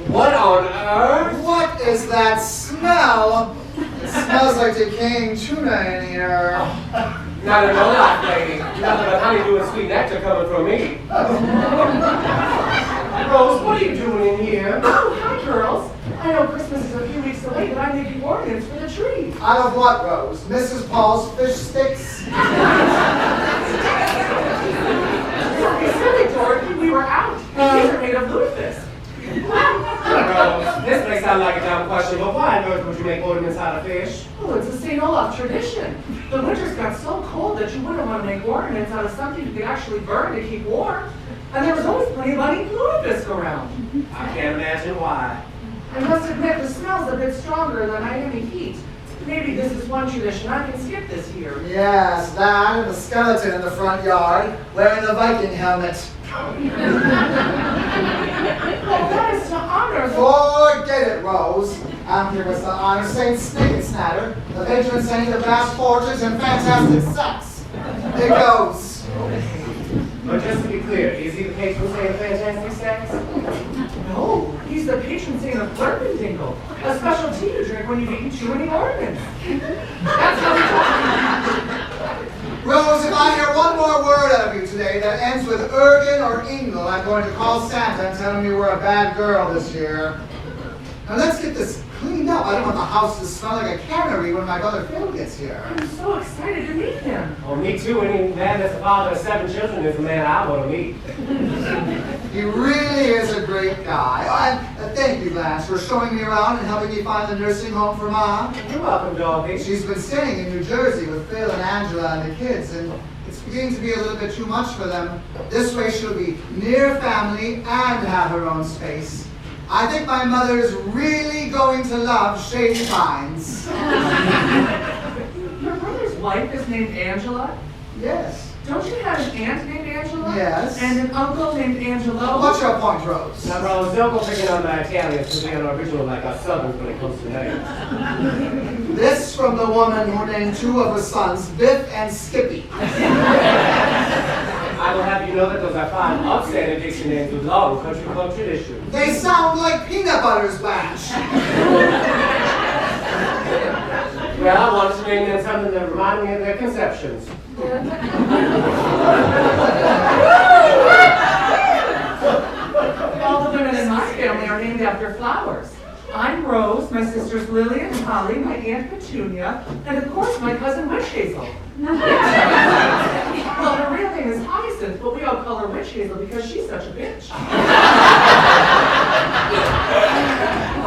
What on earth? What is that smell? It smells like decaying tuna in here. Not an Olaf, lady. Nothing but honeydew and sweet nectar coming from me. Rose, what are you doing in here? Oh, hi, girls. I know Christmas is a few weeks away, but I'm making ornaments for the tree. Out of what, Rose? Mrs. Paul's fish sticks? Don't be silly, Dorothy. We were out. These are made of Luthus. Rose, this may sound like a dumb question, but why on earth would you make ornaments out of fish? Oh, it's a St. Olaf tradition. The winters got so cold that you wouldn't want to make ornaments out of something you could actually burn to keep warm. And there was always plenty of honey Luthus around. I can't imagine why. I must admit, the smell's a bit stronger than Miami heat. Maybe this is one tradition I can skip this year. Yes, that and the skeleton in the front yard wearing the Viking helmet. Well, that is to honor the... Forget it, Rose. I'm here with the honor Saint Snake Snatter, the patron saint of vast fortunes and fantastic sex. It goes. But just to be clear, is he the patron saint of fantastic sex? No, he's the patron saint of Dingle, a special tea you drink when you've eaten too many ornaments. That's how we talk. Rose, if I hear one more word out of you today that ends with Ergen or Ingle, I'm going to call Santa and tell him you were a bad girl this year. Now let's get this cleaned up. I don't want the house to smell like a cannery when my brother Phil gets here. I'm so excited to meet him. Well, me too. Any man that's the father of 7 children is the man I want to meet. He really is a great guy. Oh, and thank you, Blanche, for showing me around and helping me find the nursing home for Mom. You're welcome, Dorothy. She's been staying in New Jersey with Phil and Angela and the kids, and it's beginning to be a little bit too much for them. This way she'll be near family and have her own space. I think my mother is really going to love Shady Pines. Your brother's wife is named Angela? Yes. Don't you have an aunt named Angela? Yes. And an uncle named Angelo? What's your point, Rose? Now, Rose, don't go picking on my Italians because they're not original like us Southerns when it comes to names. This from the woman who named 2 of her sons Biff and Skippy. I will have you know that those are fine, upstanding diction names with long country club tradition. They sound like peanut butters, Blanche. Well, I wanted to name them something that reminded me of their conceptions. All the women in my family are named after flowers. I'm Rose, my sisters Lily and Holly, my Aunt Petunia, and of course my cousin Witch Hazel. Well, her real name is Hyacinth, but we all call her Witch Hazel because she's such a bitch.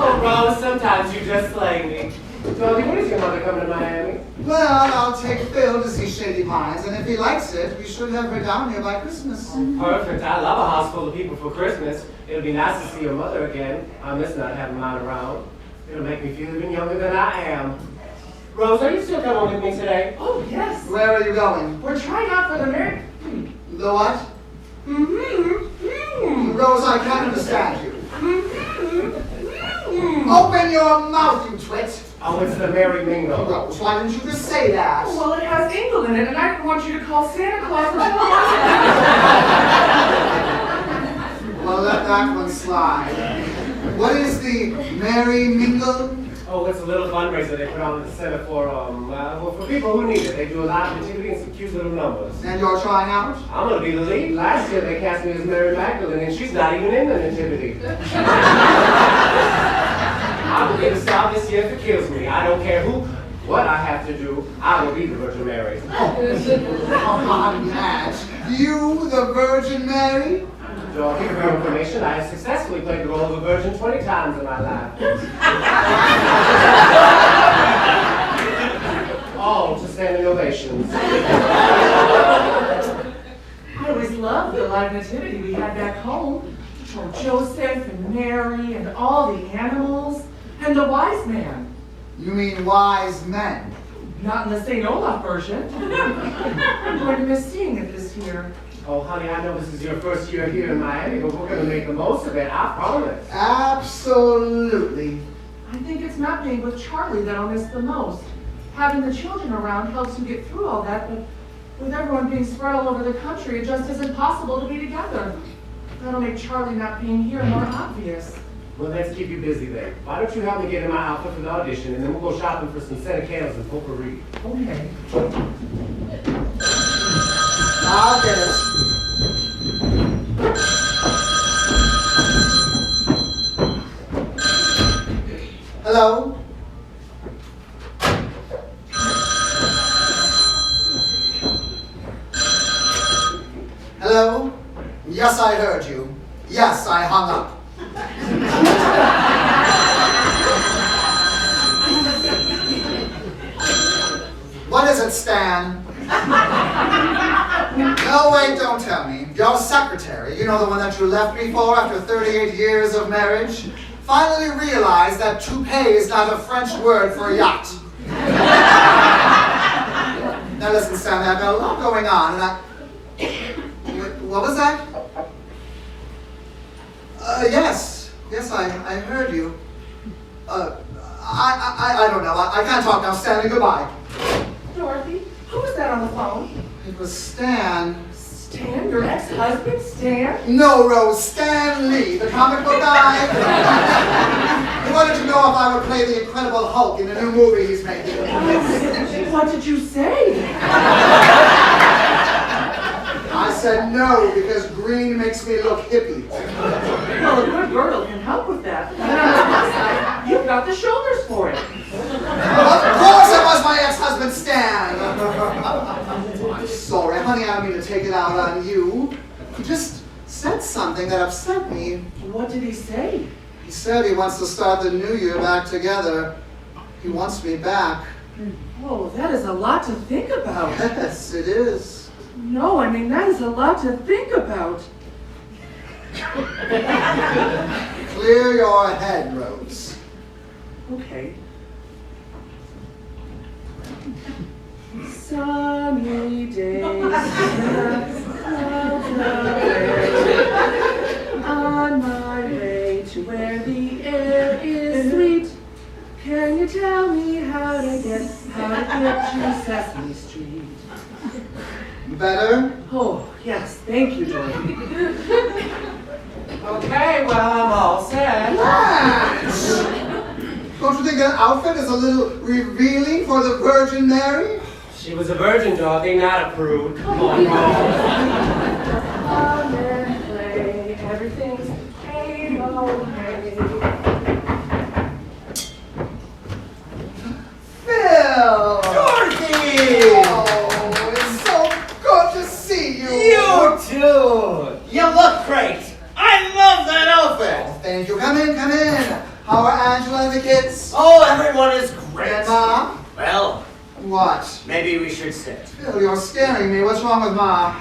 Oh, Rose, sometimes you just slay me. Dorothy, when is your mother coming to Miami? Well, I'll take Phil to see Shady Pines, and if he likes it, we should have her down here by Christmas. Perfect. I love a house full of people for Christmas. It'll be nice to see your mother again. I miss not having mine around. It'll make me feel even younger than I am. Rose, are you still coming with me today? Oh, yes. Where are you going? We're trying out for the The what? Rose, I can't understand you. Open your mouth, you twit. Oh, it's the Merry Mingle. Rose, why didn't you just say that? Well, it has Engel in it, and I didn't want you to call Santa Claus until Well, let that one slide. What is the Merry Mingle? Oh, it's a little fundraiser they put on at the center for for people who need it. They do a lot of activity and some cute little numbers. And you're trying out? I'm gonna be the lead. Last year they cast me as Mary Magdalene, and she's not even in the nativity. I will be the star this year if it kills me. I don't care what I have to do. I will be the Virgin Mary. Come on, Blanche. You, the Virgin Mary? Dorothy, for your information, I have successfully played the role of a virgin 20 times in my life. All to standing ovations. I always loved the live nativity we had back home. Oh, Joseph and Mary and all the animals and the wise man. You mean wise men? Not in the St. Olaf version. I'm going to miss seeing it this year. Oh, honey, I know this is your first year here in Miami, but we're going to make the most of it, I promise. Absolutely. I think it's not being with Charlie that I'll miss the most. Having the children around helps you get through all that, but with everyone being spread all over the country, it just isn't possible to be together. That'll make Charlie not being here more obvious. Well, let's keep you busy then. Why don't you help me get in my outfit for the audition, and then we'll go shopping for some scented candles and potpourri. Okay. I'll get it. Hello? Hello? Yes, I heard you. Yes, I hung up. What is it, Stan? No, wait, don't tell me. Your secretary, you know the one that you left me for after 38 years of marriage, finally realized that toupee is not a French word for yacht. Now listen, Stan, I've got a lot going on, and what was that? Yes, I heard you. I don't know. I can't talk now, Stanley. Goodbye. Dorothy, who was that on the phone? It was Stan. Stan, your ex-husband, Stan? No, Rose, Stan Lee, the comic book guy. He wanted to know if I would play the Incredible Hulk in a new movie he's making. What did you say? I said no, because green makes me look hippie. Well, a good girdle can help with that. And on the plus side, you've got the shoulders for it. Of course it was my ex-husband, Stan. I'm sorry, honey, I don't mean to take it out on you. He just said something that upset me. What did he say? He said he wants to start the new year back together. He wants me back. Oh, that is a lot to think about. Yes, it is. No, I mean, that is a lot to think about. Clear your head, Rose. Okay. Sunny days, clouds away, on my way to where the air is sweet. Can you tell me how to get to Sesame Street? Better? Oh, yes, thank you, Dorothy. Okay, well, I'm all set. Blanche! Don't you think that outfit is a little revealing for the Virgin Mary? She was a virgin, Dorothy, not a prude. Come on, Rose. Come and play, everything's A-OK. Phil! Dorothy! Oh, it's so good to see you! You too! You look great! I love that outfit! Oh, thank you. Come in, come in. How are Angela and the kids? Oh, everyone is great! And Mom? Well, What? maybe we should sit. Phil, you're scaring me. What's wrong with Mom?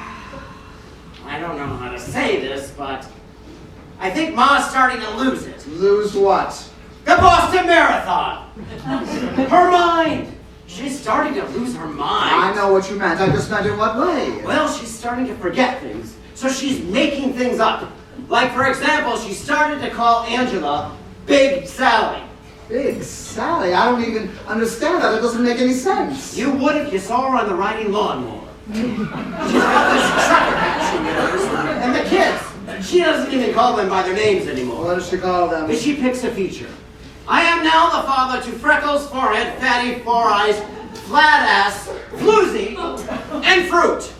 I don't know how to say this, but I think Ma's starting to lose it. Lose what? The Boston Marathon! Her mind! She's starting to lose her mind. I know what you meant. I just meant in what way? Well, she's starting to forget things. So she's making things up. Like, for example, she started to call Angela Big Sally. Big Sally? I don't even understand that. It doesn't make any sense. You would if you saw her on the riding lawnmower. She's got this trucker hat she wears. And the kids, she doesn't even call them by their names anymore. What does she call them? But she picks a feature. I am now the father to freckles, forehead, fatty, four eyes, flat ass, floozy, and fruit.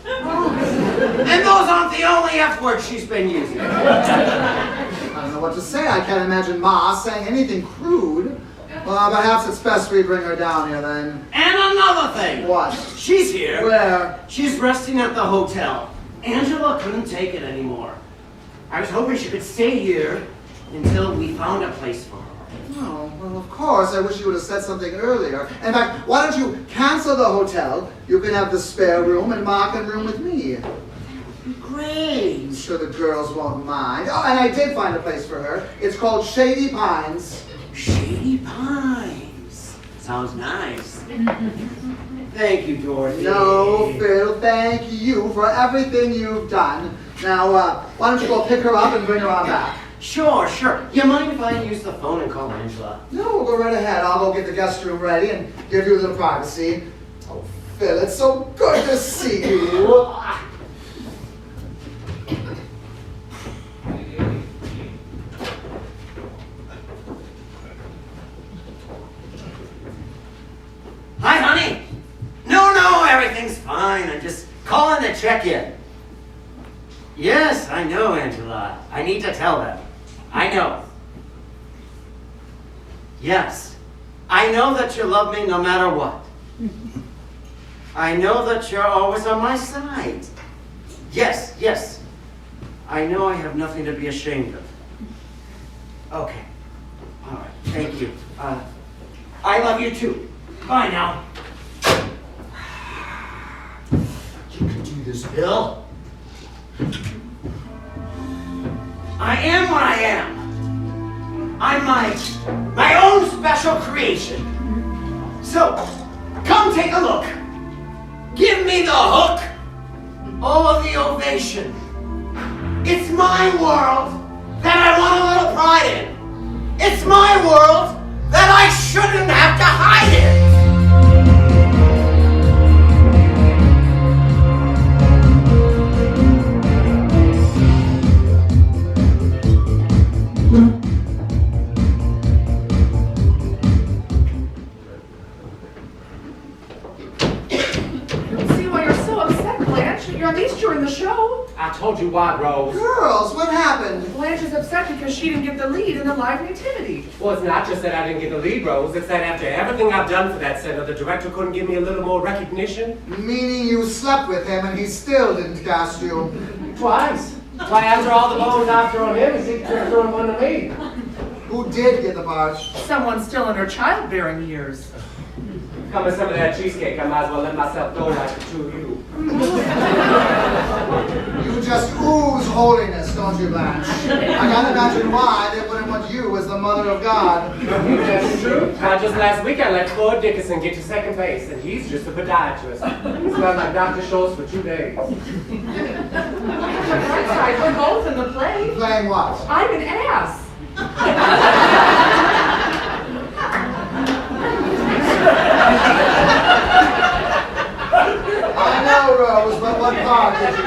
And those aren't the only F words she's been using. I don't know what to say. I can't imagine Ma saying anything crude. Well, perhaps it's best we bring her down here then. And another thing. What? She's here. Where? She's resting at the hotel. Angela couldn't take it anymore. I was hoping she could stay here until we found a place for her. Oh, well, of course. I wish you would have said something earlier. In fact, why don't you cancel the hotel? You can have the spare room and Ma can room with me. Great. I'm sure the girls won't mind. Oh, and I did find a place for her. It's called Shady Pines. Shady Pines. Sounds nice. Thank you, Dorothy. No, Phil, thank you for everything you've done. Now, why don't you go pick her up and bring her on back? Sure. You mind if I use the phone and call Angela? No, go right ahead. I'll go get the guest room ready and give you a little privacy. Oh, Phil, it's so good to see you. Hi, honey. No, everything's fine. I'm just calling to check in. Yes, I know, Angela. I need to tell them. I know. Yes, I know that you love me no matter what. I know that you're always on my side. Yes. I know I have nothing to be ashamed of. Okay. All right, thank you. I love you too. Bye now. You can do this, Bill. I am what I am. I'm my own special creation. So, come take a look. Give me the hook. Oh, the ovation. It's my world that I want a little pride in. It's my world that I shouldn't have to hide in. At least during the show. I told you why, Rose. Girls, what happened? Blanche is upset because she didn't get the lead in the live nativity. Well, it's not just that I didn't get the lead, Rose. It's that after everything I've done for that center, the director couldn't give me a little more recognition. Meaning you slept with him and he still didn't cast you. Twice. Why, after all the bones I've thrown him, he's thrown one to me. Who did get the part? Someone still in her childbearing years. Coming some of that cheesecake, I might as well let myself go like the two of you. You just ooze holiness, don't you, Blanche? I can't imagine why they wouldn't want you as the mother of God. That's true. Now, just last week I let Floyd Dickinson get to second base, and he's just a podiatrist. He smelled like Dr. Schultz for 2 days. That's right, we're both in the play. Playing what? I'm an ass. I know, Rose, but what part did you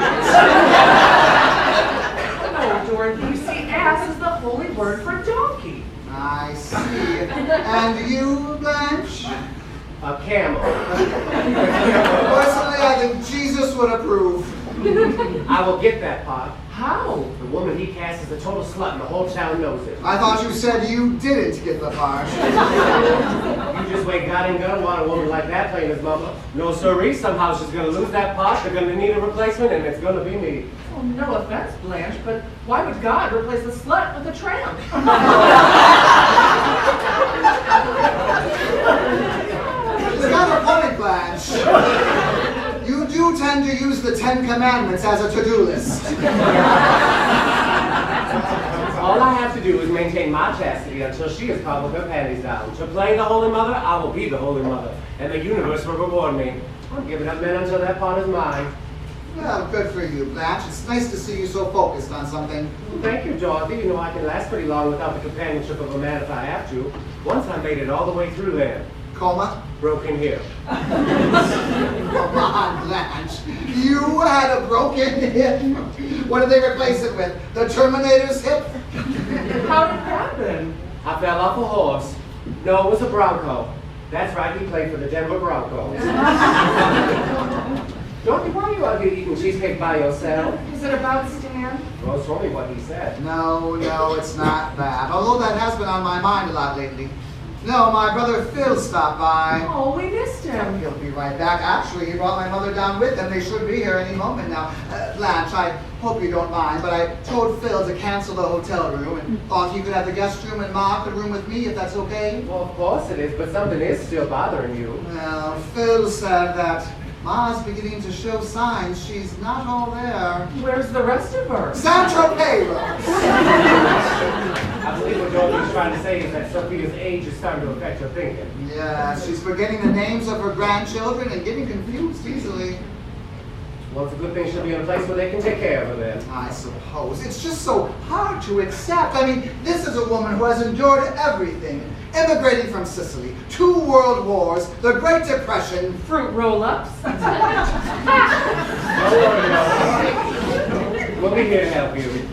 Oh, Dorothy, you see, ass is the holy word for donkey. I see. And you, Blanche? A camel. Personally, I think Jesus would approve. I will get that part. How? The woman he cast is a total slut, and the whole town knows it. I thought you said you didn't get the part. You just wait God and gun want a woman like that playing his mother. No sirree, somehow she's gonna lose that part, they're gonna need a replacement, and it's gonna be me. Well, no offense, Blanche, but why would God replace the slut with a tramp? It's not a point, Blanche. You do tend to use the 10 Commandments as a to-do list. All I have to do is maintain my chastity until she is caught with her panties down. To play the Holy Mother, I will be the Holy Mother, and the universe will reward me. I'm giving up men until that part is mine. Well, good for you, Blanche. It's nice to see you so focused on something. Well, thank you, Dorothy. You know, I can last pretty long without the companionship of a man if I have to. Once I made it all the way through there. Coma? Broken hip. Come on, Blanche. You had a broken hip. What did they replace it with? The Terminator's hip? How did it happen? I fell off a horse. No, it was a Bronco. That's right, he played for the Denver Broncos. Dorothy, why are you out here eating cheesecake by yourself? Is it about Stan? Well, show me what he said. No, it's not that. Although that has been on my mind a lot lately. No, my brother Phil stopped by. Oh, we missed him. He'll be right back. Actually, he brought my mother down with him. They should be here any moment now. Blanche, I hope you don't mind, but I told Phil to cancel the hotel room and thought he could have the guest room and Ma could room with me, if that's okay. Well, of course it is, but something is still bothering you. Well, Phil said that Ma's beginning to show signs she's not all there. Where's the rest of her? Saint-Tropez, I believe what Dorothy's trying to say is that Sofia's age is starting to affect her thinking. Yeah, she's forgetting the names of her grandchildren and getting confused easily. Well, it's a good thing she'll be in a place where they can take care of her then. I suppose. It's just so hard to accept. I mean, this is a woman who has endured everything. Immigrating from Sicily, 2 world wars, the Great Depression. Fruit roll-ups. Don't worry about it. We'll be here to help you.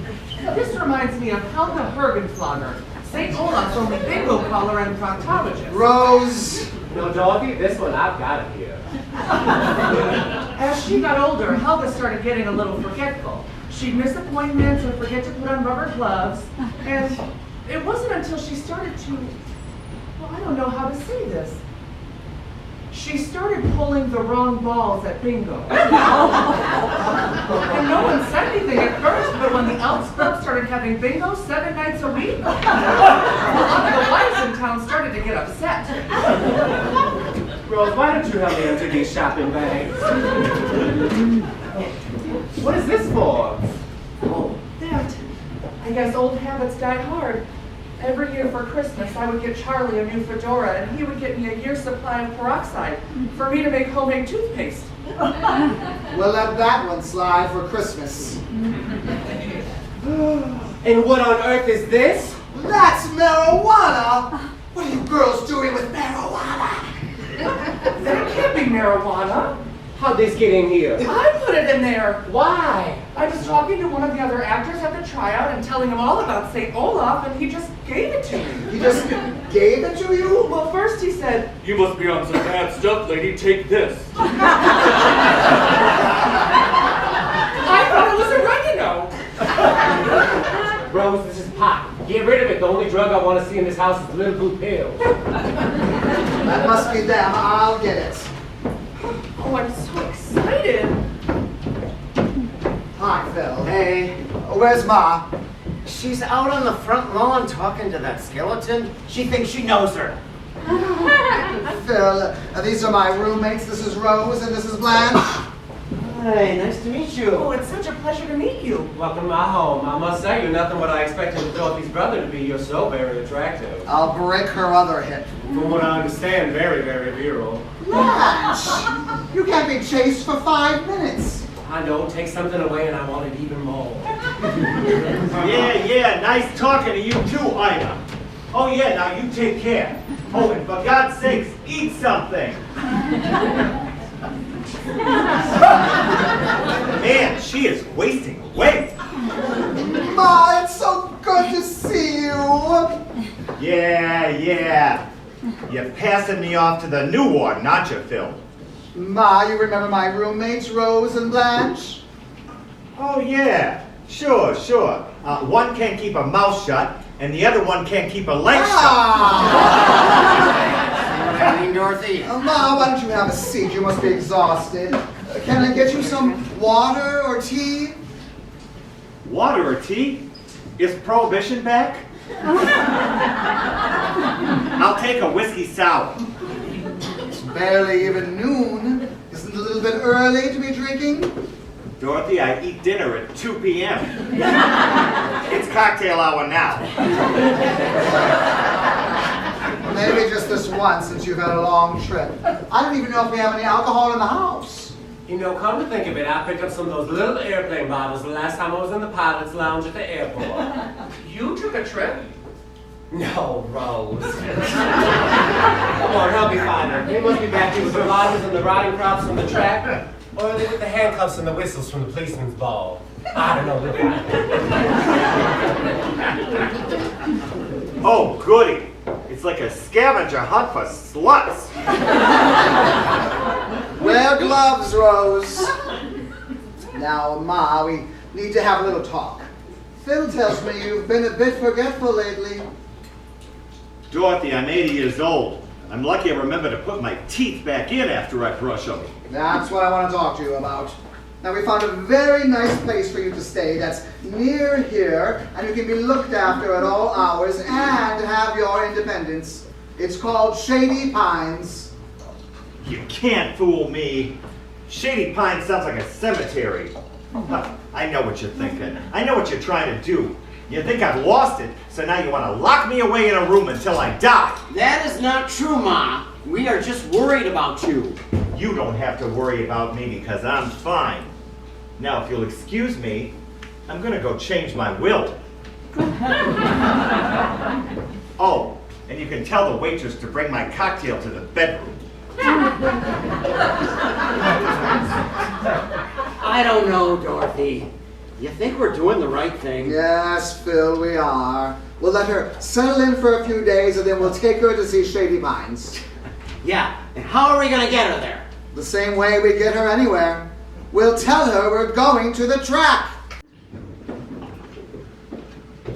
This reminds me of Helga Hergenflogger, St. Olaf's only bingo caller and proctologist. Rose. No, Dorothy, this one I've got it here. As she got older, Helga started getting a little forgetful. She'd miss appointments or forget to put on rubber gloves. And it wasn't until she started to, well, I don't know how to say this. She started pulling the wrong balls at bingo. And no one said anything at first, but when the Elks Club started having bingo 7 nights a week, a lot of the wives in town started to get upset. Rose, why don't you help me empty these shopping bags? What is this for? Oh, that. I guess old habits die hard. Every year for Christmas, I would get Charlie a new fedora, and he would get me a year's supply of peroxide for me to make homemade toothpaste. We'll let that one slide for Christmas. And what on earth is this? That's marijuana! What are you girls doing with marijuana? That can't be marijuana. How'd this get in here? I put it in there. Why? I was talking to one of the other actors at the tryout and telling him all about St. Olaf, and he just gave it to me. He just gave it to you? Well, first he said, You must be on some bad stuff, lady. Take this. I thought it was oregano. Rose, this is pot. Get rid of it. The only drug I want to see in this house is little blue pills. That must be them. I'll get it. Oh, I'm so excited. Hi, Phil. Hey, Where's Ma? she's out on the front lawn talking to that skeleton. She thinks she knows her. Phil, these are my roommates. This is Rose and this is Blanche. Hi, nice to meet you. Oh, it's such a pleasure to meet you. Welcome to my home. I must say, you're nothing what I expected with Dorothy's brother to be. You're so very attractive. I'll break her other hip. From what I understand, very, very virile. Blanche! You can't be chased for 5 minutes. I know, take something away and I want it even more. Yeah, nice talking to you too, Ida. Oh yeah, now you take care. Oh, and for God's sakes, eat something. Man, she is wasting away. Ma, it's so good to see you. Yeah. You're passing me off to the new one, not you, Phil? Ma, you remember my roommates, Rose and Blanche? Oh yeah, sure. One can't keep her mouth shut, and the other one can't keep her legs shut. See what I mean, Dorothy? Ma, why don't you have a seat? You must be exhausted. Can I get you some water or tea? Water or tea? Is Prohibition back? I'll take a whiskey sour. It's barely even noon. Isn't it a little bit early to be drinking? Dorothy, I eat dinner at 2 p.m. It's cocktail hour now. Maybe just this once since you've had a long trip. I don't even know if we have any alcohol in the house. You know, come to think of it, I picked up some of those little airplane bottles the last time I was in the pilot's lounge at the airport. You took a trip? No, Rose. Come on, help me find her. They must be back here with the bottles and the riding props from the track. Or are they with the handcuffs and the whistles from the policeman's ball? I don't know. Oh, goody. It's like a scavenger hunt for sluts. Wear gloves, Rose. Now, Ma, we need to have a little talk. Phil tells me you've been a bit forgetful lately. Dorothy, I'm 80 years old. I'm lucky I remember to put my teeth back in after I brush them. That's what I want to talk to you about. Now, we found a very nice place for you to stay that's near here, and you can be looked after at all hours and have your independence. It's called Shady Pines. You can't fool me. Shady Pines sounds like a cemetery. I know what you're thinking. I know what you're trying to do. You think I've lost it, so now you want to lock me away in a room until I die. That is not true, Ma. We are just worried about you. You don't have to worry about me because I'm fine. Now, if you'll excuse me, I'm gonna go change my will. Oh, and you can tell the waitress to bring my cocktail to the bedroom. I don't know, Dorothy. You think we're doing the right thing? Yes, Phil, we are. We'll let her settle in for a few days, and then we'll take her to see Shady Pines. Yeah, and how are we gonna get her there? The same way we get her anywhere. We'll tell her we're going to the track.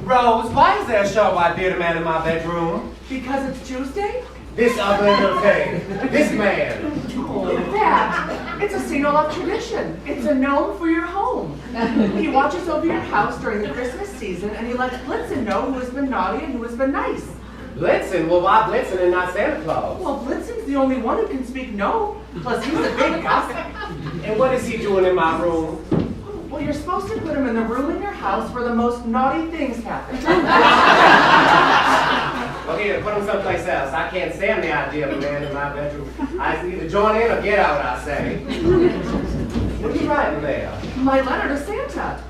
Rose, why is there a short white bearded man in my bedroom? Because it's Tuesday? This ugly little thing. This man. Oh, Dad, it's a St. Olaf tradition. It's a gnome for your home. He watches over your house during the Christmas season, and he lets Blitzen know who has been naughty and who has been nice. Blitzen? Well, why Blitzen and not Santa Claus? Well, Blitzen's the only one who can speak no. Plus, he's a big gossip. And what is he doing in my room? Well, you're supposed to put him in the room in your house where the most naughty things happen. Well, here, put him someplace else. I can't stand the idea of a man in my bedroom. I either join in or get out, I say. What are you writing there? My letter to Santa.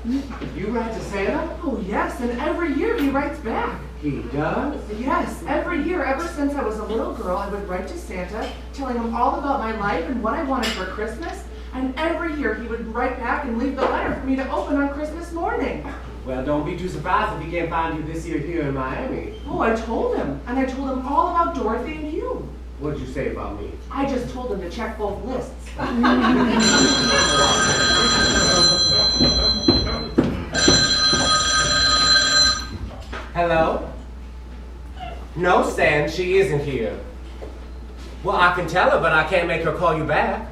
You write to Santa? Oh, yes, and every year he writes back. He does? Yes, every year, ever since I was a little girl, I would write to Santa, telling him all about my life and what I wanted for Christmas. And every year he would write back and leave the letter for me to open on Christmas morning. Well, don't be too surprised if he can't find you this year here in Miami. Oh, I told him. And I told him all about Dorothy and you. What did you say about me? I just told him to check both lists. Hello? No, Stan, she isn't here. Well, I can tell her, but I can't make her call you back.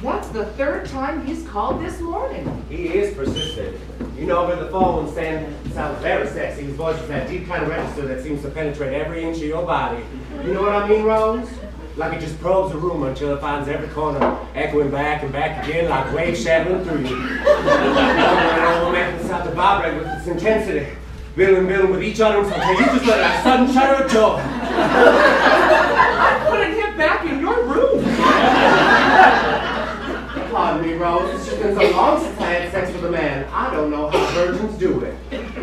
That's the third time he's called this morning. He is persistent. You know, over the phone, Stan sounds very sexy. His voice is that deep kind of register that seems to penetrate every inch of your body. You know what I mean, Rose? Like it just probes the room until it finds every corner echoing back and back again like waves shattering through you. An old man can start to vibrate with its intensity, building with each utterance until you just let a sudden shudder of joy. I'm putting him back in your room. Pardon me, Rose. It's just been so long since I had sex with a man. I don't know how virgins do it.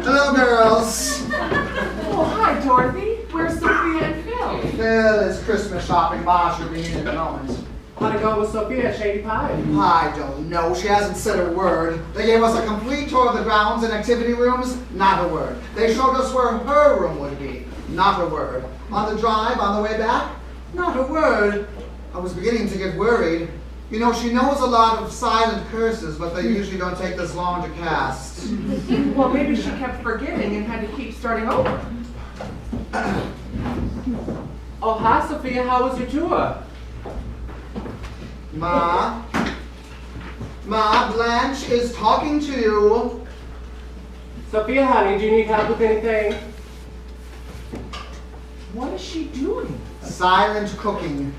Hello, girls. Oh, hi, Dorothy. Where's Sofia and Phil? Phil is Christmas shopping. Ma should be in at the moment. How'd it go with Sofia at Shady Pine? I don't know. She hasn't said a word. They gave us a complete tour of the grounds and activity rooms. Not a word. They showed us where her room would be. Not a word. On the drive, on the way back, not a word. I was beginning to get worried. You know, she knows a lot of silent curses, but they usually don't take this long to cast. Well, maybe she kept forgetting and had to keep starting over. Oh, hi, Sofia. How was your tour? Ma, Blanche is talking to you. Sofia, honey, do you need help with anything? What is she doing? Silent cooking.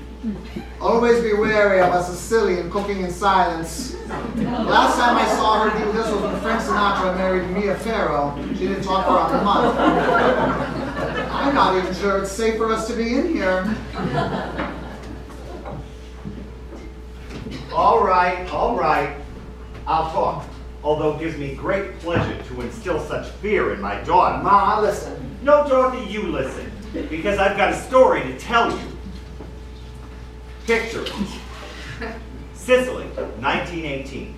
Always be wary of a Sicilian cooking in silence. Last time I saw her do this was when Frank Sinatra married Mia Farrow. She didn't talk for a month. I'm not even sure it's safe for us to be in here. All right. I'll talk. Although it gives me great pleasure to instill such fear in my daughter. Ma, listen. No, Dorothy, you listen. Because I've got a story to tell you. Picture it. Sicily, 1918.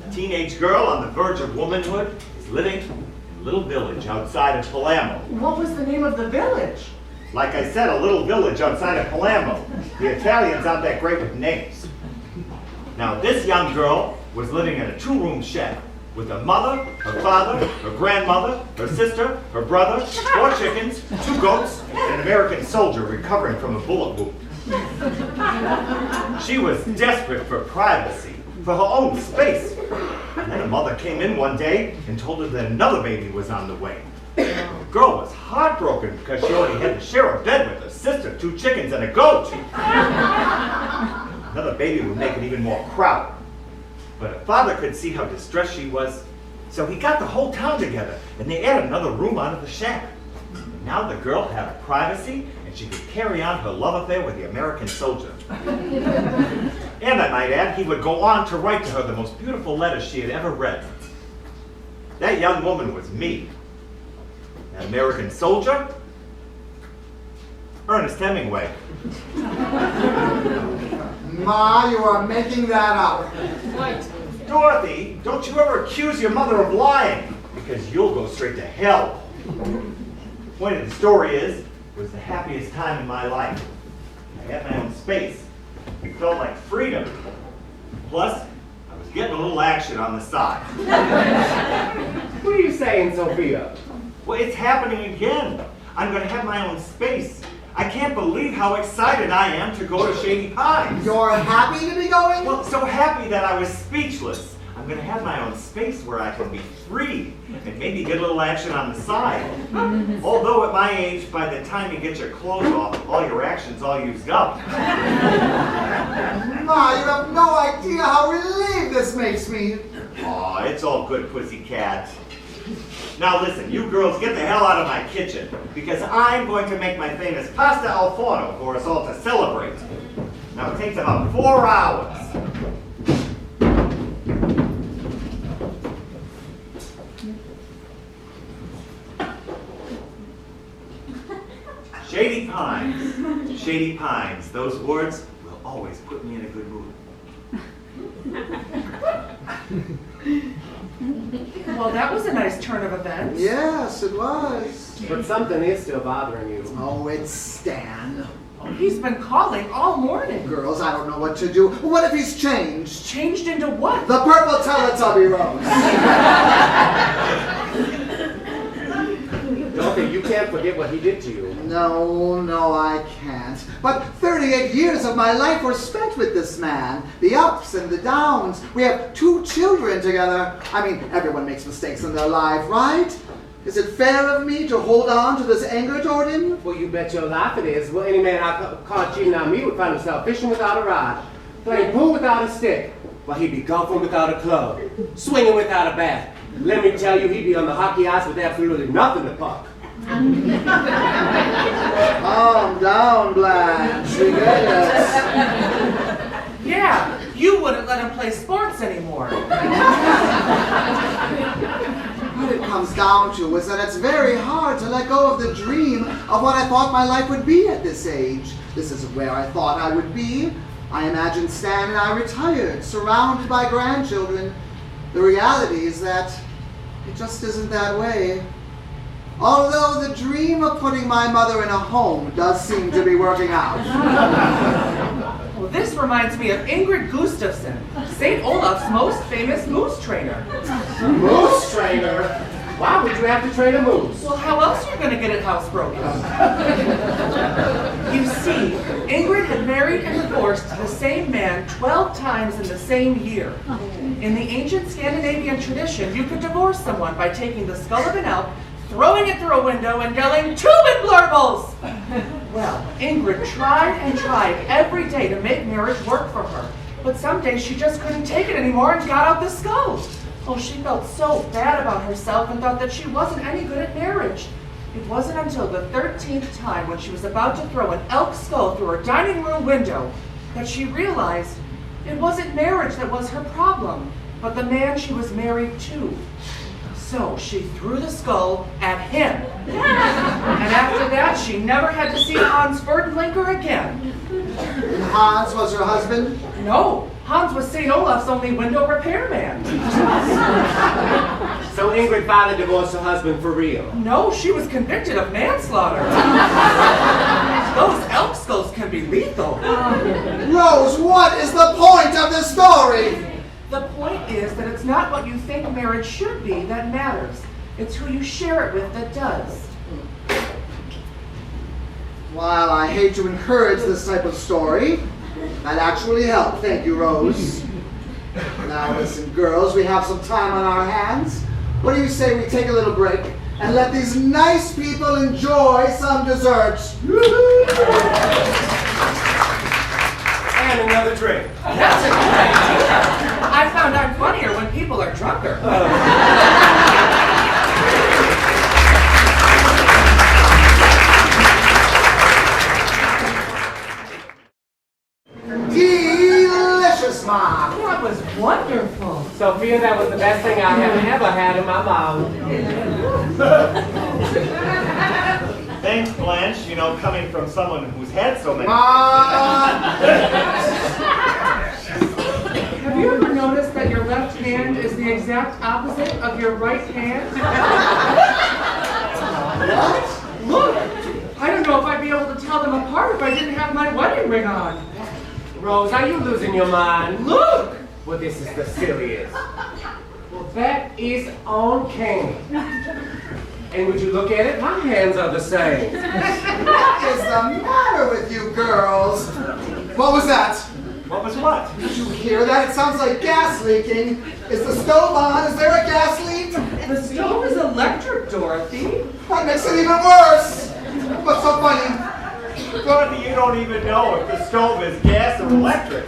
A teenage girl on the verge of womanhood is living in a little village outside of Palermo. What was the name of the village? Like I said, a little village outside of Palermo. The Italians aren't that great with names. Now, this young girl was living in a two-room shed with her mother, her father, her grandmother, her sister, her brother, 4 chickens, 2 goats, and an American soldier recovering from a bullet wound. She was desperate for privacy, for her own space. And then her mother came in one day and told her that another baby was on the way. The girl was heartbroken because she only had to share a bed with her sister, 2 chickens, and a goat. Another baby would make it even more crowded. But her father could see how distressed she was, so he got the whole town together, and they added another room onto the shack. And now the girl had privacy, and she could carry on her love affair with the American soldier. And I might add, he would go on to write to her the most beautiful letters she had ever read. That young woman was me. That American soldier? Ernest Hemingway. Ma, you are making that up. Dorothy, don't you ever accuse your mother of lying, because you'll go straight to hell. The point of the story is, it was the happiest time in my life. I had my own space. It felt like freedom. Plus, I was getting a little action on the side. What are you saying, Sofia? Well, it's happening again. I'm going to have my own space. I can't believe how excited I am to go to Shady Pines. You're happy to be going? Well, so happy that I was speechless. I'm going to have my own space where I can be free and maybe get a little action on the side. Although at my age, by the time you get your clothes off, all your action's all used up. Ma, you have no idea how relieved this makes me. Aw, it's all good, pussycat. Now listen, you girls get the hell out of my kitchen, because I'm going to make my famous pasta al forno for us all to celebrate. Now it takes about 4 hours. Shady Pines, those words will always put me in a good mood. Well, that was a nice turn of events. Yes, it was. But something is still bothering you. Oh, it's Stan. He's been calling all morning. Girls, I don't know what to do. What if he's changed? Changed into what? The purple Teletubby Rose. Dorothy, you can't forget what he did to you. No, I can't. But 38 years of my life were spent with this man. The ups and the downs. We have 2 children together. I mean, everyone makes mistakes in their life, right? Is it fair of me to hold on to this anger toward him? Well, you bet your life it is. Well, any man I caught cheating on me would find himself fishing without a rod, playing pool without a stick, while he'd be golfing without a club, swinging without a bat. Let me tell you, he'd be on the hockey ice with absolutely nothing to puck. Calm down, Blanche. We get it. Yeah, you wouldn't let him play sports anymore. What it comes down to is that it's very hard to let go of the dream of what I thought my life would be at this age. This isn't where I thought I would be. I imagined Stan and I retired, surrounded by grandchildren. The reality is that it just isn't that way. Although the dream of putting my mother in a home does seem to be working out. Well, this reminds me of Ingrid Gustafsson, St. Olaf's most famous moose trainer. Moose trainer? Why would you have to train a moose? Well, how else are you going to get it housebroken? You see, Ingrid had married and divorced the same man 12 times in the same year. In the ancient Scandinavian tradition, you could divorce someone by taking the skull of an elk, throwing it through a window, and yelling, "Tubin blurbles!" Well, Ingrid tried and tried every day to make marriage work for her, but some days she just couldn't take it anymore and got out the skull. Oh, she felt so bad about herself and thought that she wasn't any good at marriage. It wasn't until the 13th time when she was about to throw an elk skull through her dining room window that she realized it wasn't marriage that was her problem, but the man she was married to. So she threw the skull at him. And after that, she never had to see Hans Ferdinlinger again. And Hans was her husband? No, Hans was St. Olaf's only window repairman. So Ingrid finally divorced her husband for real. No, she was convicted of manslaughter. Those elk skulls can be lethal. Rose, what is the point of this story? The point is that it's not what you think marriage should be that matters. It's who you share it with that does. While I hate to encourage this type of story, that actually helped. Thank you, Rose. Now listen, girls, we have some time on our hands. What do you say we take a little break and let these nice people enjoy some dessert? And another drink. That's a good idea. I found I'm funnier when people are drunker. Delicious, Ma. That was wonderful. Sophia, that was the best thing I have ever had in my mouth. Thanks, Blanche. You know, coming from someone who's had so many. Have you ever noticed that your left hand is the exact opposite of your right hand? What? Look! I don't know if I'd be able to tell them apart if I didn't have my wedding ring on. Rose, are you losing your mind? Look! Well, this is the silliest. Well, that is uncanny. And would you look at it? My hands are the same. What is the matter with you girls? What was that? What was what? Did you hear that? It sounds like gas leaking. Is the stove on? Is there a gas leak? The stove is electric, Dorothy. That makes it even worse. What's so funny? Dorothy, you don't even know if the stove is gas or electric.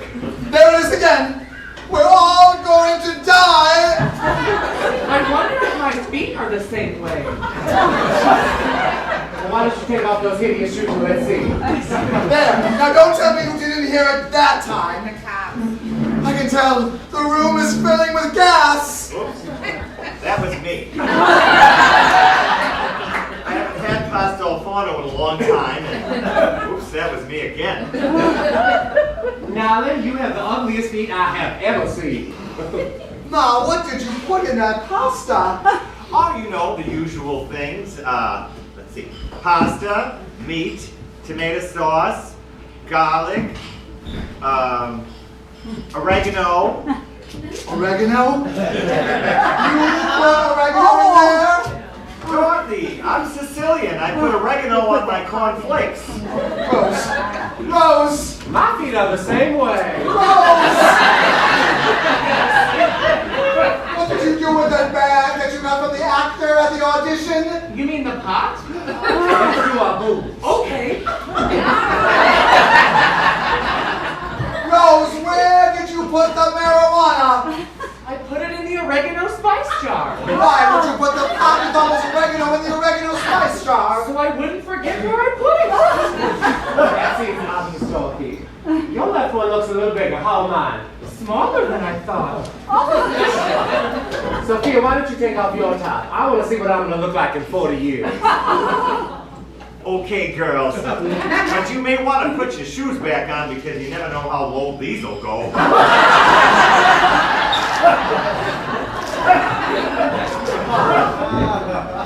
There it is again. We're all going to die. I wonder if my feet are the same way. Well, why don't you take off those hideous shoes and let's see. There. Now don't tell me you didn't hear it that time. I can tell the room is filling with gas. Oops. That was me. I haven't had pasta alfano in a long time. And, oops, that was me again. Now then, you have the ugliest feet I have ever seen. Ma, what did you put in that pasta? Oh, you know, the usual things. Let's see. Pasta, meat, tomato sauce, garlic, oregano. Oregano? You put oregano in there? Dorothy, I'm Sicilian. I put oregano on my cornflakes. Rose. Rose. My feet are the same way. Rose! What did you do with that bag that you got from the actor at the audition? You mean the pot? You are boobs. Okay. Rose, where did you put the marijuana? I put it in the oregano spice jar. Why would you put the pot with all this oregano in the oregano spice jar? So I wouldn't forget where I put it. That seems obvious, Torti. Your left one looks a little bigger. How mine? Smaller than I thought. Sophia, why don't you take off your top? I want to see what I'm going to look like in 40 years. Okay, girls. But you may want to put your shoes back on because you never know how low these will go.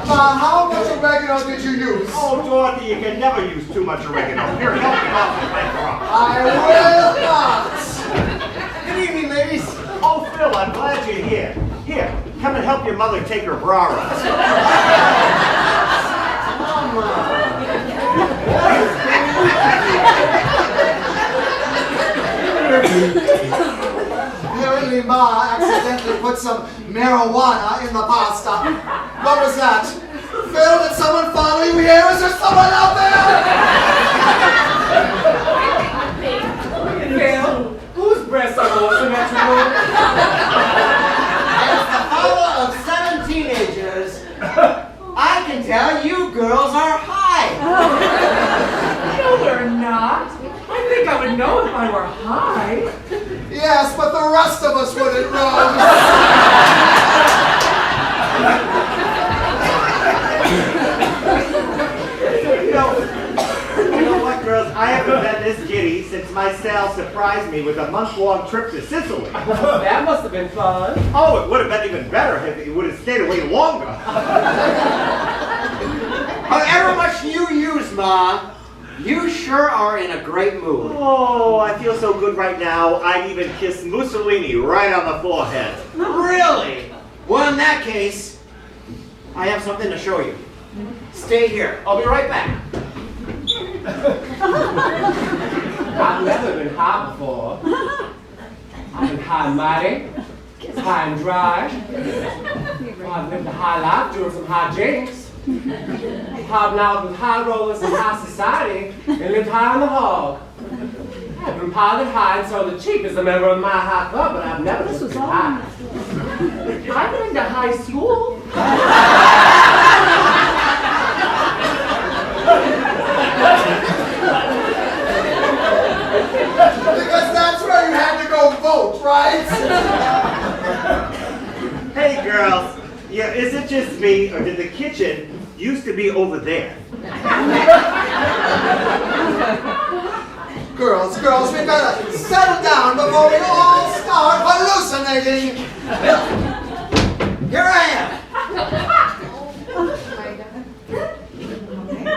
How much oregano did you use? Oh, Dorothy, you can never use too much oregano. Here, help me off the bank wrong. I will not. Good evening, ladies. Oh, Phil, I'm glad you're here. Here, come and help your mother take her bra off. Apparently Ma accidentally put some marijuana in the pasta. What was that? Phil, did someone follow you here? Is there someone out there? Phil, whose breasts are more symmetrical? As the father of 7 teenagers, I can tell you girls are high. No, we're not. I think I would know if I were high. surprised me with a month-long trip to Sicily. That must have been fun. Oh, it would have been even better if you would have stayed away longer. However much you use, Ma, you sure are in a great mood. Oh, I feel so good right now, I'd even kiss Mussolini right on the forehead. Really? Well, in that case, I have something to show you. Stay here. I'll be right back. I've never been high before. I've been high and mighty, high and dry. Well, I've lived a high life doing some high jinks. Hobnobbed with high rollers in high society and lived high on the hog. I've been piloted high and sold the cheap as a member of my high club, but I've never been high. I've been to high school. Because that's where you had to go vote, right? Hey, girls. Yeah, is it just me, or did the kitchen used to be over there? Girls, we better settle down before we all start hallucinating. Here I am.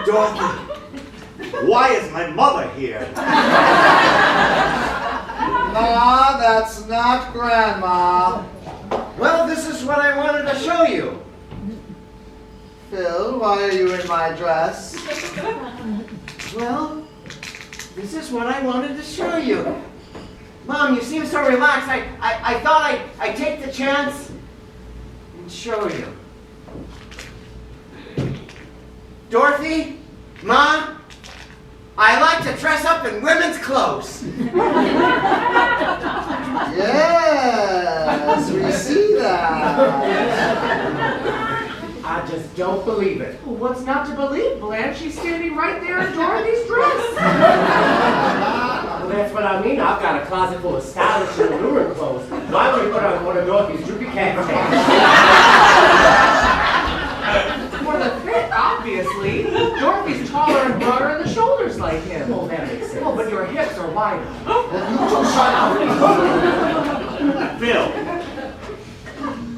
Dorothy, why is my mother here? Ma, that's not Grandma. Well, this is what I wanted to show you. Phil, why are you in my dress? Well, this is what I wanted to show you. Mom, you seem so relaxed. I thought I'd take the chance and show you. Dorothy, Ma, I like to dress up in women's clothes. Yes, we see that. I just don't believe it. Well, what's not to believe, Blanche? She's standing right there in Dorothy's dress. Well, that's what I mean. I've got a closet full of stylish and alluring clothes. Why would you put on one of Dorothy's droopy cat tails? For the fit, obviously. Dorothy's taller and broader in the shoulders like him. Well, that makes sense. Oh, but your hips are wider. Phil,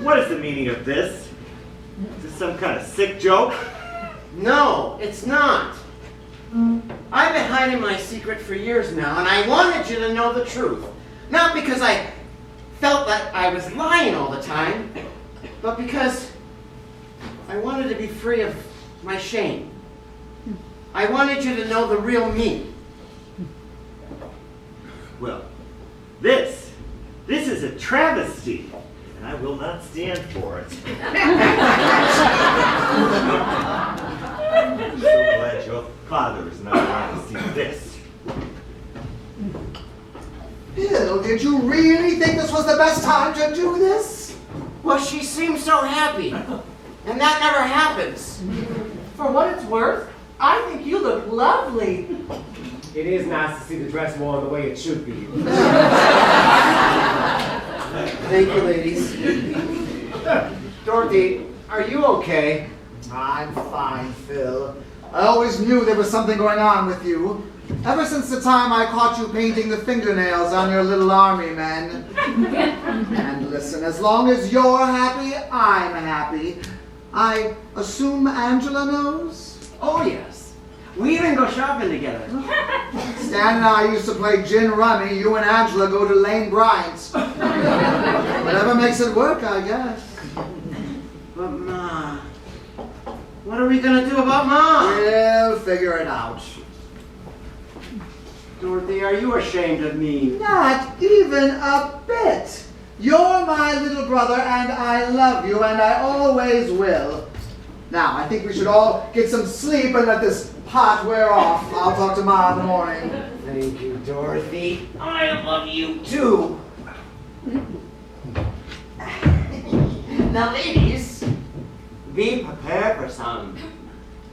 what is the meaning of this? Is this some kind of sick joke? No, it's not. I've been hiding my secret for years now, and I wanted you to know the truth. Not because I felt that I was lying all the time, but because I wanted to be free of my shame. I wanted you to know the real me. Well, this is a travesty, and I will not stand for it. I'm so glad your father is not around to see this. Phil, did you really think this was the best time to do this? Well, she seems so happy, and that never happens. For what it's worth, I think you look lovely. It is nice to see the dress worn the way it should be. Thank you, ladies. Dorothy, are you okay? I'm fine, Phil. I always knew there was something going on with you. Ever since the time I caught you painting the fingernails on your little army men. And listen, as long as you're happy, I'm happy. I assume Angela knows? Oh, yes. We even go shopping together. Stan and I used to play gin rummy. You and Angela go to Lane Bryant's. Whatever makes it work, I guess. But Ma, what are we gonna do about Mom? We'll figure it out. Dorothy, are you ashamed of me? Not even a bit. You're my little brother, and I love you, and I always will. Now, I think we should all get some sleep and let this pot wear off. I'll talk to Ma in the morning. Thank you, Dorothy. I love you too. Now, ladies, be prepared for some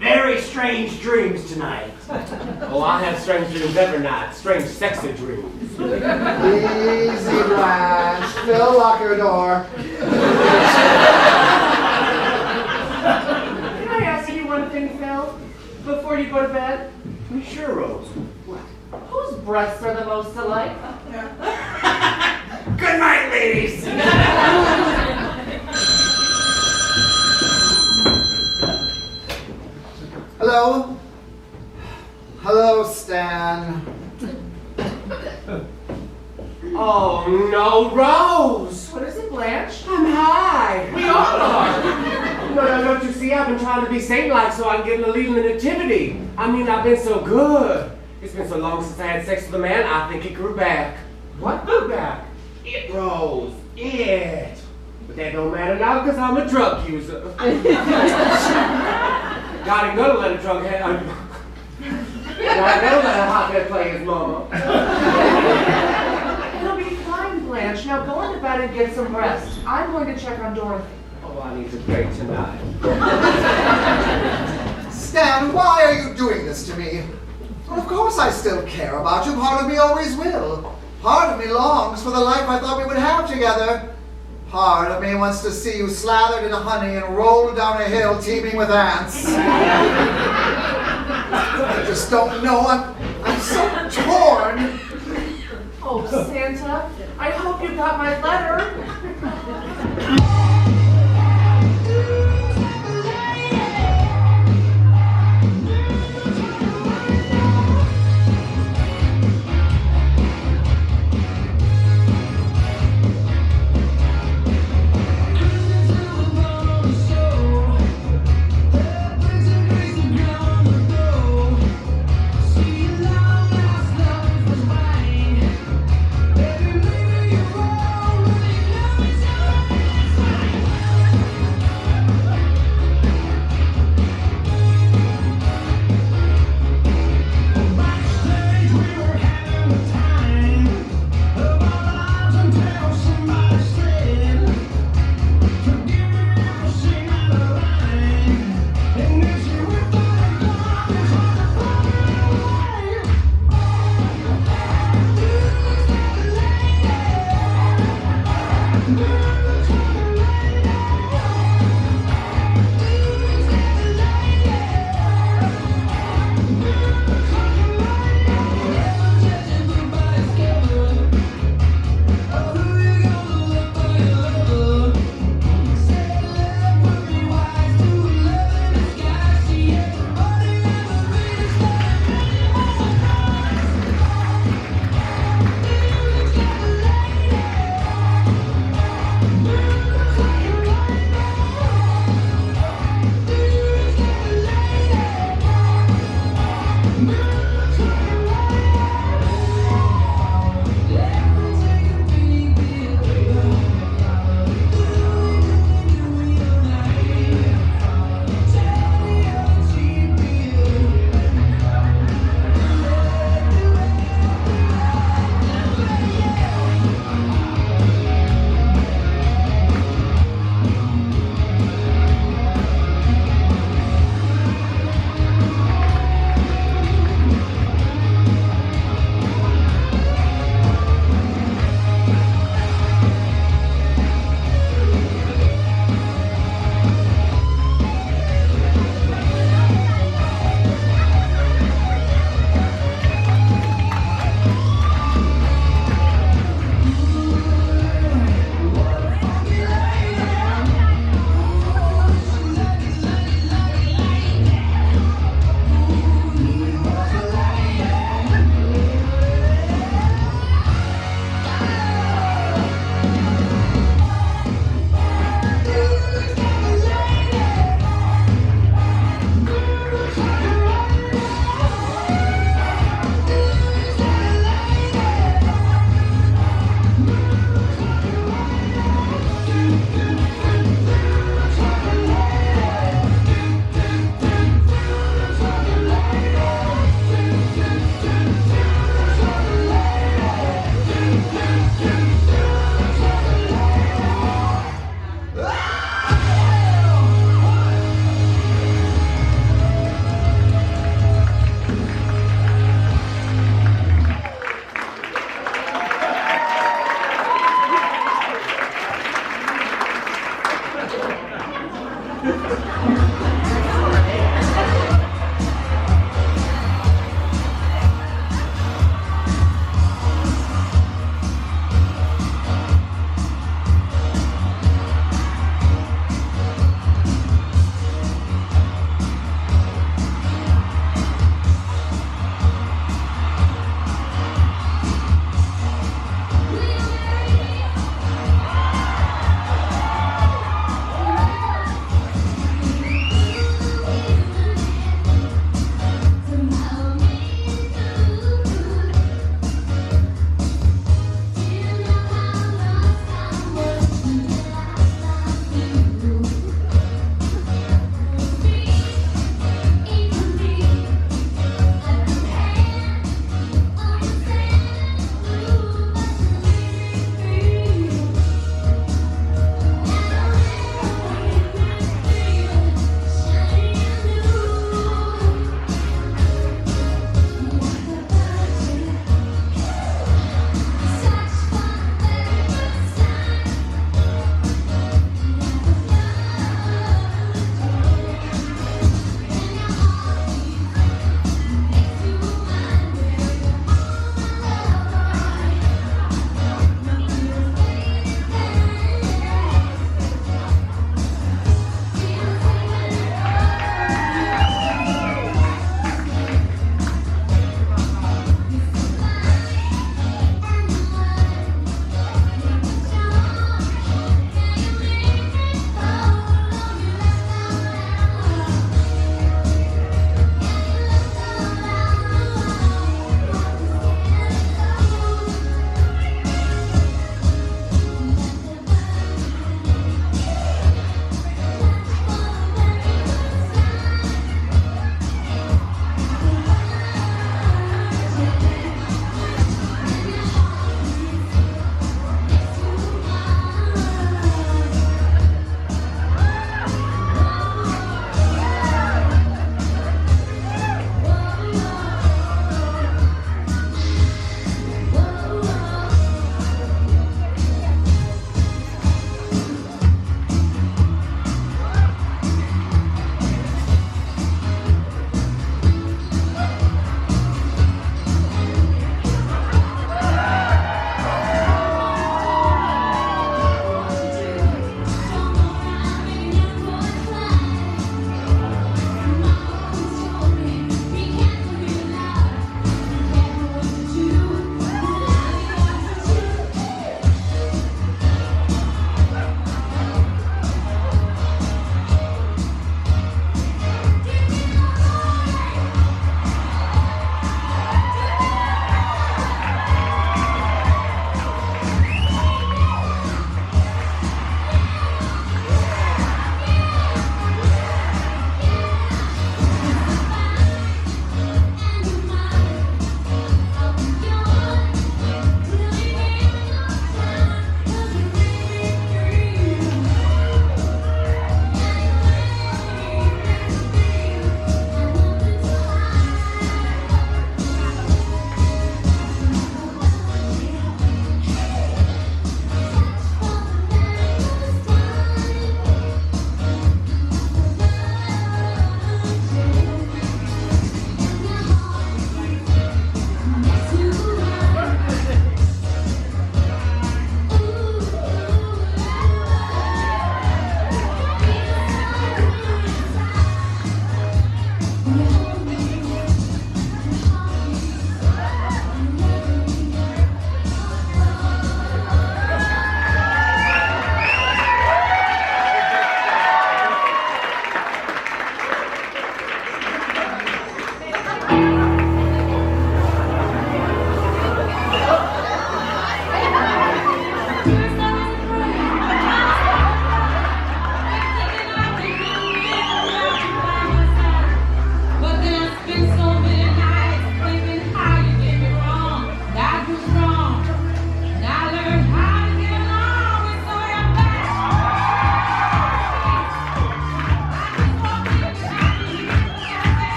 very strange dreams tonight. Oh, I have strange dreams every night. Strange, sexy dreams. Easy, Blanche. Phil, lock your door. Can I ask you one thing, Phil? Before you go to bed? Sure, Rose. Whose breasts are the most alike? But don't you see, I've been trying to be saint-like so I can get in the lead in the nativity. I mean, I've been so good. It's been so long since I had sex with a man, I think it grew back. What grew back? It rose. It. But that don't matter now because I'm a drug user. God ain't gonna let a drug head. God ain't gonna let a hothead play his mama. It'll be fine, Blanche. Now go into bed and get some rest. I'm going to check on Dorothy. Oh, I need to pray tonight. Stan, why are you doing this to me? Well, of course I still care about you. Part of me always will. Part of me longs for the life I thought we would have together. Part of me wants to see you slathered in honey and rolled down a hill teeming with ants. I just don't know. I'm so torn. Oh, Santa, I hope you got my letter.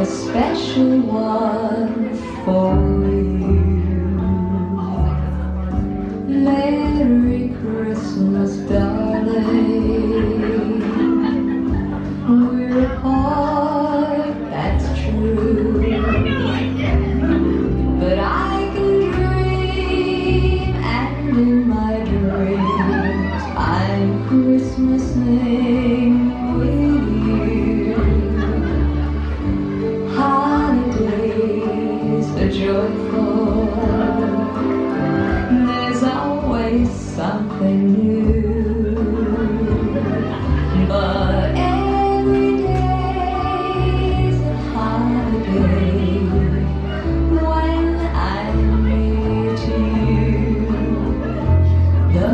a special one for you. Merry Christmas, darling. We're apart, that's true, but I can dream, and in my dreams I'm Christmasing with you. Holidays are joyful, there's always something new, but every day's a holiday when I'm near to you. The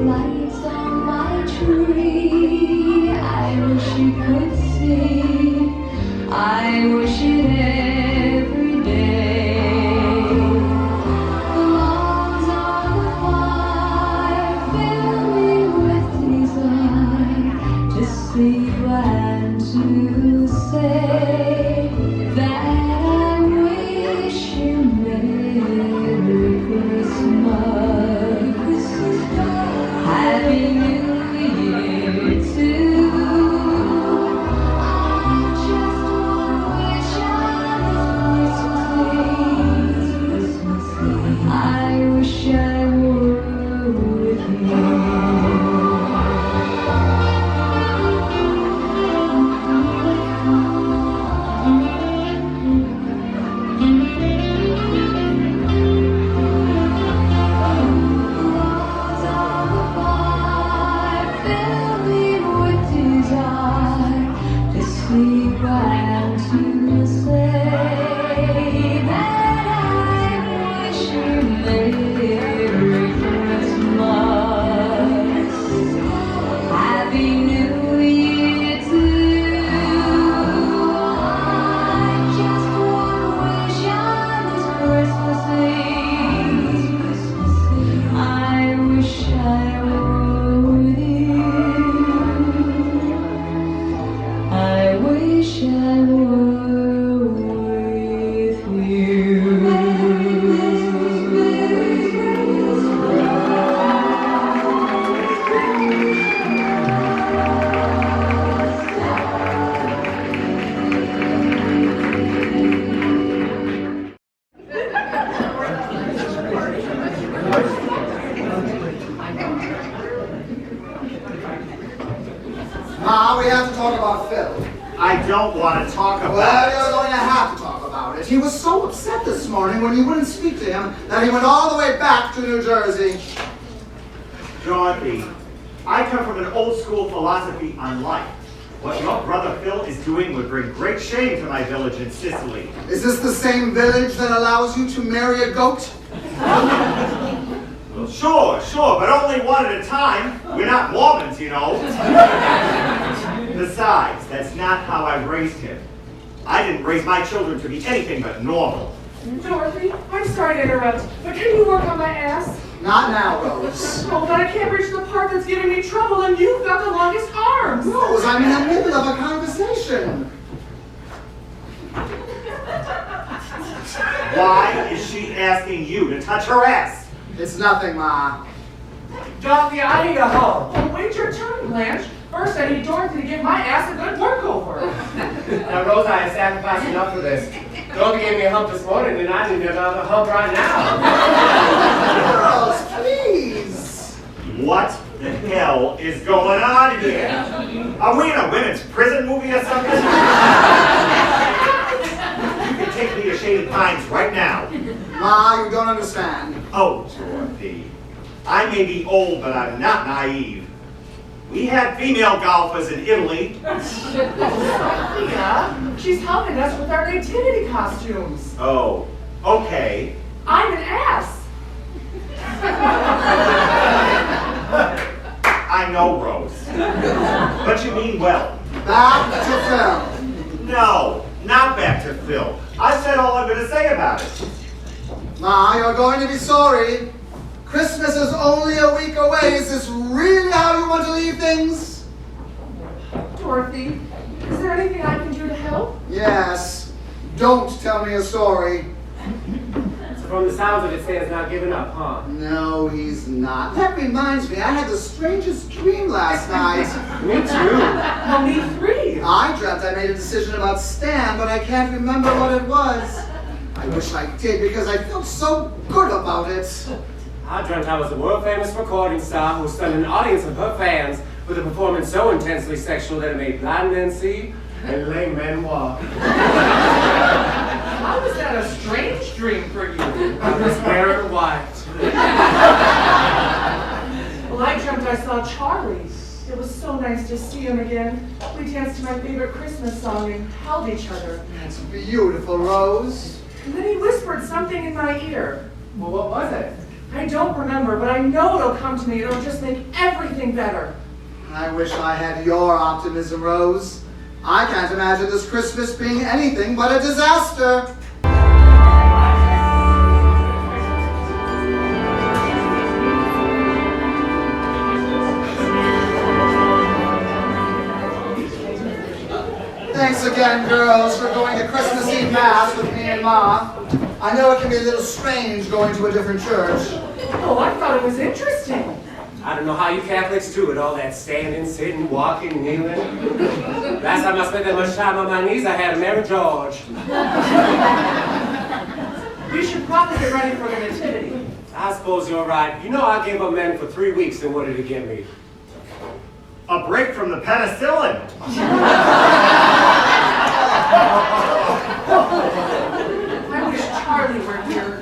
lights on my tree, I wish you could see. I wish it every day. The logs on the fire fill me with desire to sleep and to say that I wish you Merry Christmas. Happy New Year too. I just wanna wish on this Christmas Eve. I wish I were with you. Logs on the fire fill me with desire to sleep and to say that I wish you Merry Christmas. Happy New Year too. I just wanna wish on this Christmas Eve. I wish I were with you. I wish I were with you. Ma, we have to talk about Phil. I don't want to talk about Well, it. you're going to have to talk about it. He was so upset this morning when you wouldn't speak to him that he went all the way back to New Jersey. Dorothy, I come from an old school philosophy on life. What your brother Phil is doing would bring great shame to my village in Sicily. Is this the same village that allows you to marry a goat? Well, sure, but only one at a time. We're not Mormons, you know. Besides, that's not how I raised him. I didn't raise my children to be anything but normal. Dorothy, I'm sorry to interrupt, but can you work on my ass? Not now, Rose. Oh, but I can't reach the part that's giving me trouble, and you've got the longest arms. Rose, I'm in the middle of a conversation. Why is she asking you to touch her ass? It's nothing, Ma. Dorothy, I need a hug. Oh, wait your turn, Blanche. First, I need Dorothy to give my ass a good workover. Now, Rosa, I have sacrificed enough for this. Dorothy gave me a hump this morning, and I need another hump right now. Rose, please. What the hell is going on here? Are we in a women's prison movie or something? You can take me to Shady Pines right now. Ma, you don't understand. Oh, Dorothy. I may be old, but I'm not naive. We had female golfers in Italy. Sofia, she's helping us with our nativity costumes. Oh, okay. I'm an ass. I know, Rose. But you mean well. Back to Phil. No, not back to Phil. I said all I'm going to say about it. Ma, you're going to be sorry. Christmas is only a week away. Is this really how you want to leave things? Dorothy, is there anything I can do to help? Yes. Don't tell me a story. So from the sounds of it, Stan's not giving up, huh? No, he's not. That reminds me, I had the strangest dream last night. Me too. Well, me three. I dreamt I made a decision about Stan, but I can't remember what it was. I wish I did because I felt so good about it. I dreamt I was a world-famous recording star who stunned an audience of her fans with a performance so intensely sexual that it made blind men see and lame men walk. How was that a strange dream for you? I was wearing white. Well, I dreamt I saw Charlie. It was so nice to see him again. We danced to my favorite Christmas song and held each other. That's beautiful, Rose. And then he whispered something in my ear. Well, what was it? I don't remember, but I know it'll come to me. It'll just make everything better. I wish I had your optimism, Rose. I can't imagine this Christmas being anything but a disaster. Thanks again, girls, for going to Christmas Eve Mass with me and Ma. I know it can be a little strange going to a different church. Oh, I thought it was interesting. I don't know how you Catholics do it, all that standing, sitting, walking, kneeling. Last time I spent that much time on my knees, I had a Mary George. We should probably get ready for the nativity. I suppose you're right. You know I gave up men for 3 weeks, and what did it get me? A break from the penicillin. I wish Charlie were here.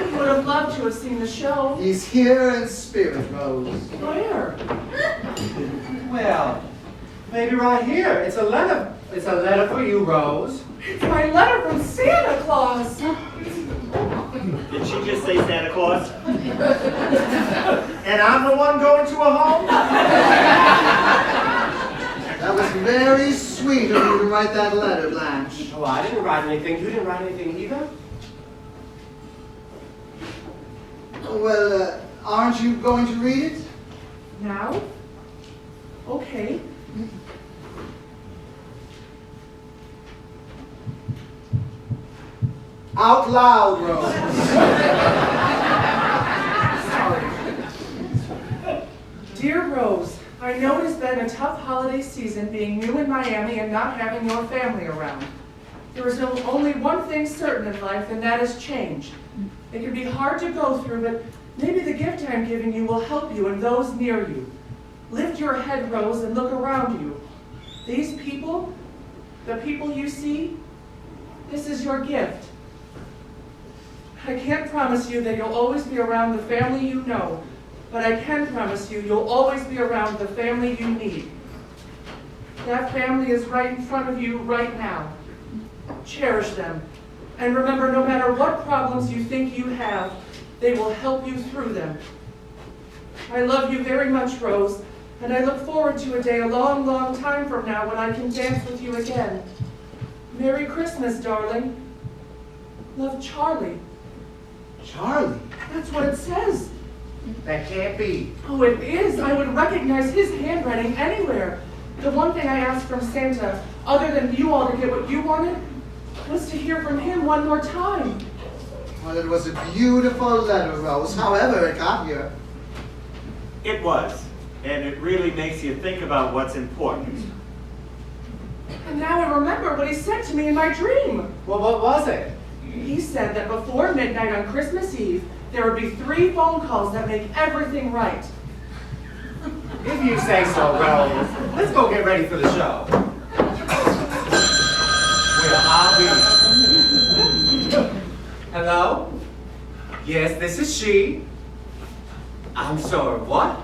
He would have loved to have seen the show. He's here in spirit, Rose. Where? Well, maybe right here. It's a letter. It's a letter for you, Rose. It's my letter from Santa Claus. Did she just say Santa Claus? And I'm the one going to a home? That was very sweet of you to write that letter, Blanche. Oh, I didn't write anything. You didn't write anything either? Well, aren't you going to read it? Now? Okay. Out loud, Rose. Sorry. Dear Rose, I know it has been a tough holiday season being new in Miami and not having your family around. There is only one thing certain in life, and that is change. It can be hard to go through, but maybe the gift I'm giving you will help you and those near you. Lift your head, Rose, and look around you. These people, the people you see, this is your gift. I can't promise you that you'll always be around the family you know, but I can promise you you'll always be around the family you need. That family is right in front of you right now. Cherish them. And remember, no matter what problems you think you have, they will help you through them. I love you very much, Rose, and I look forward to a day a long, long time from now when I can dance with you again. Merry Christmas, darling. Love, Charlie. Charlie? That's what it says. That can't be. Oh, it is. I would recognize his handwriting anywhere. The one thing I asked from Santa, other than you all to get what you wanted, was to hear from him one more time. Well, it was a beautiful letter, Rose, however it got here. It was. And it really makes you think about what's important. And now I remember what he said to me in my dream. Well, what was it? He said that before midnight on Christmas Eve, there would be 3 phone calls that make everything right. If you say so, Rose. Let's go get ready for the show. Well, I'll be. Hello? Yes, this is she. I'm sorry, what?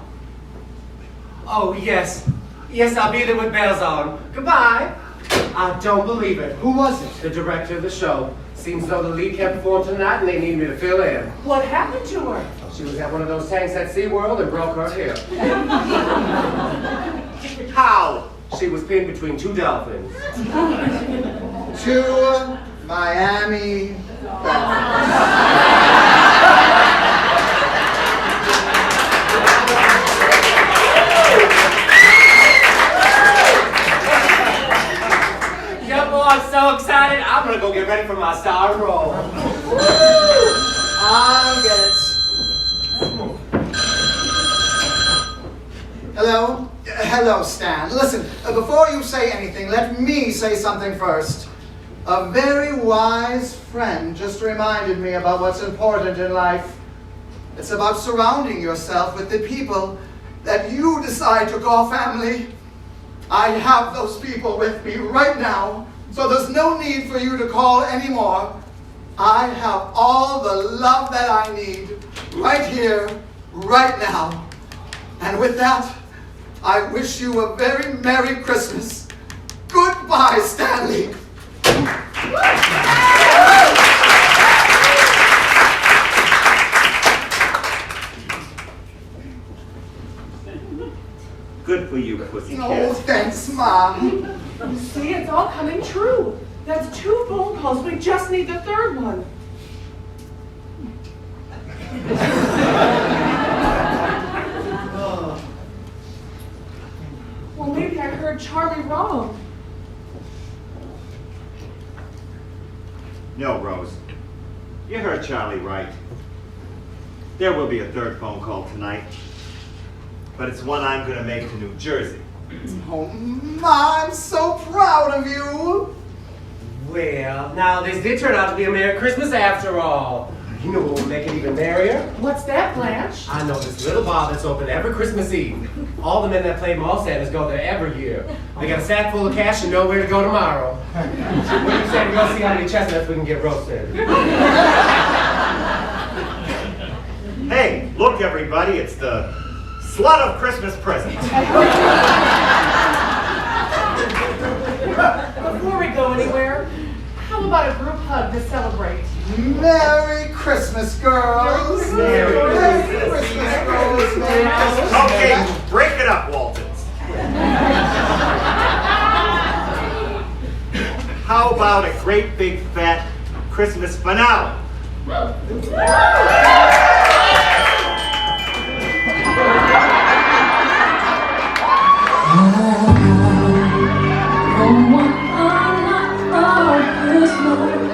Oh, yes. Yes, I'll be there with bells on. Goodbye. I don't believe it. Who was it? The director of the show. Seems though the lead can't perform tonight and they need me to fill in. What happened to her? She was at one of those tanks at SeaWorld and broke her hip. How? She was pinned between 2 dolphins. 2 Miami Dolphins. Yeah, boy, I'm so excited. I'm gonna go get ready for my star role. I'll get it. Hello? Hello, Stan. Listen, before you say anything, let me say something first. A very wise friend just reminded me about what's important in life. It's about surrounding yourself with the people that you decide to call family. I have those people with me right now, so there's no need for you to call anymore. I have all the love that I need right here, right now. And with that, I wish you a very Merry Christmas. Goodbye, Stanley. Good for you, pussycat. Oh, thanks, Mom. See, it's all coming true. That's 2 phone calls. We just need the 3rd one. Well, maybe I heard Charlie wrong. No, Rose. You heard Charlie right. There will be a 3rd phone call tonight. But it's one I'm going to make to New Jersey. Oh, Ma, I'm so proud of you. Well, now this did turn out to be a Merry Christmas after all. You know what will make it even merrier? What's that, Blanche? I know this little bar that's open every Christmas Eve. All the men that play mall Santas go there every year. They got a sack full of cash and nowhere to go tomorrow. What do you say to go see how many chestnuts we can get roasted? Hey, look everybody, it's the slut of Christmas presents. Before we go anywhere, how about a group hug to celebrate? Merry Christmas, girls. Merry Christmas, girls. Merry Christmas. Okay, break it up, Waltons. How about a great big fat Christmas finale? From one night of Christmas.